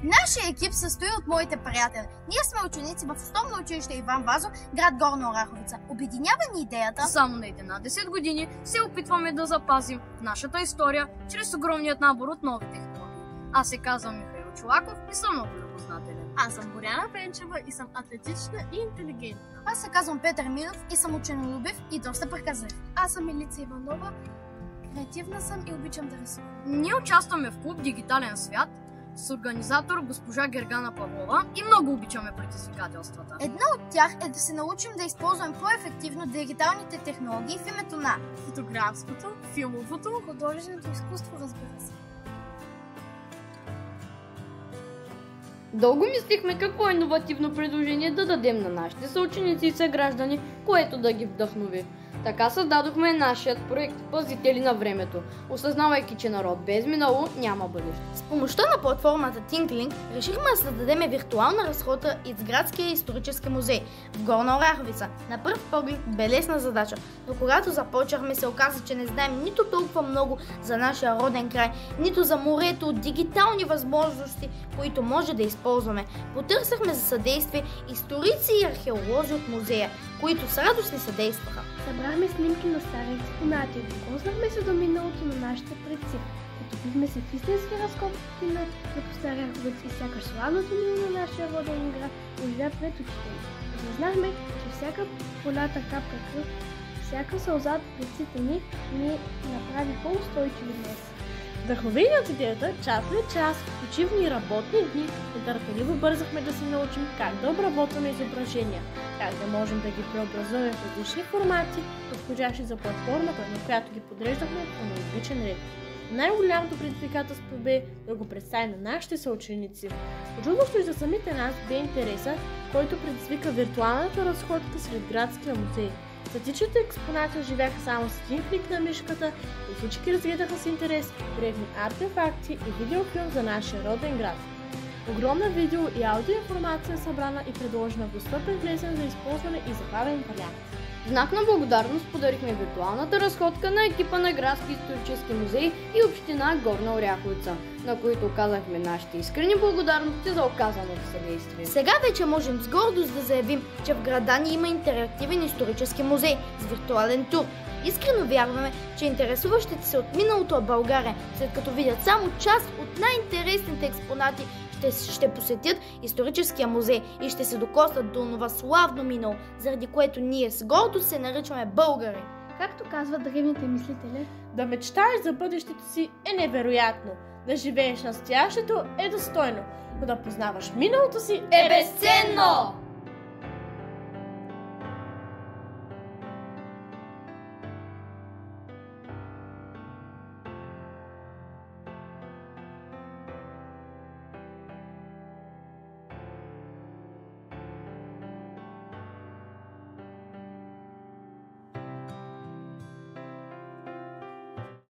Нашия екип се състои от моите приятели. Ние сме ученици в основно училище Иван Вазов, град Горна Оряховица. Обединява ни идеята само на 11 години се опитваме да запазим нашата история чрез огромният набор от нови технологии. Аз се казвам Михаил Чолаков и съм много любознателен. Аз съм Боряна Пенчева и съм атлетична и интелигентна. Аз се казвам Петър Минов и съм ученолюбив и доста приказлив. Аз съм Милица Иванова, креативна съм и обичам да рисувам. Ние участваме в клуб Дигитален свят с организатор госпожа Гергана Павлова и много обичаме предизвикателствата. Една от тях е да се научим да използваме по-ефективно дигиталните технологии в името на фотографското, филмовото, художественото изкуство, разбира се. Дълго мислихме какво иновативно предложение да дадем на нашите съученици и съграждани, което да ги вдъхнови. Така създадохме нашият проект Пазители на времето, осъзнавайки, че народ без минало няма бъдеще. С помощта на платформата ThinkLink решихме да създадем виртуална разходка из градския исторически музей в Горна Оряховица. На пръв поглед бе лесна задача, но когато започнахме се оказа, че не знаем нито толкова много за нашия роден край, нито за морето от дигитални възможности, които може да използваме. Потърсихме за съдействие историци и археолози от музея, които с радост ни съдействаха. Събрахме снимки на стари експонати, докоснахме се до миналото на нашите предци. Потопихме се в истински разкопки на Стара Оряховица и сякаш славното минало на нашия роден град оживя пред очите ни. Осъзнахме, че всяка полята капка кръв, всяка сълза от предците ни направи по-устойчиви днес. Вдъхновени от идеята, час след час, почивни и работни дни, нетърпеливо бързахме да се научим как да обработваме изображения, как да можем да ги преобразуваме в различни формати, подходящи за платформата, на която ги подреждахме по аналогичен ред. Най-голямото предизвикателство бе да го представим на нашите съученици. Очудващо и за самите нас бе интереса, който предизвика виртуалната разходка сред градския музей. Статичните експонати оживяха само с един клик на мишката и всички разгледаха с интерес древни артефакти и видеофилм за нашия роден град. Огромна видео и аудиоинформация е събрана и предложена в достъпен, лесен за използване и забавен вариант. В знак на благодарност подарихме виртуалната разходка на екипа на Градски исторически музей и община Горна Оряховица, на които оказахме нашите искрени благодарности за оказаното съдействие. Сега вече можем с гордост да заявим, че в града ни има интерактивен исторически музей с виртуален тур. Искрено вярваме, че интересуващите се от миналото в България, след като видят само част от най-интересните експонати, ще посетят историческия музей и ще се докоснат до това славно минало, заради което ние с гордост се наричаме българи. Както казват древните мислители, да мечтаеш за бъдещето си е невероятно, да живееш настоящето е достойно, но да познаваш миналото си е безценно!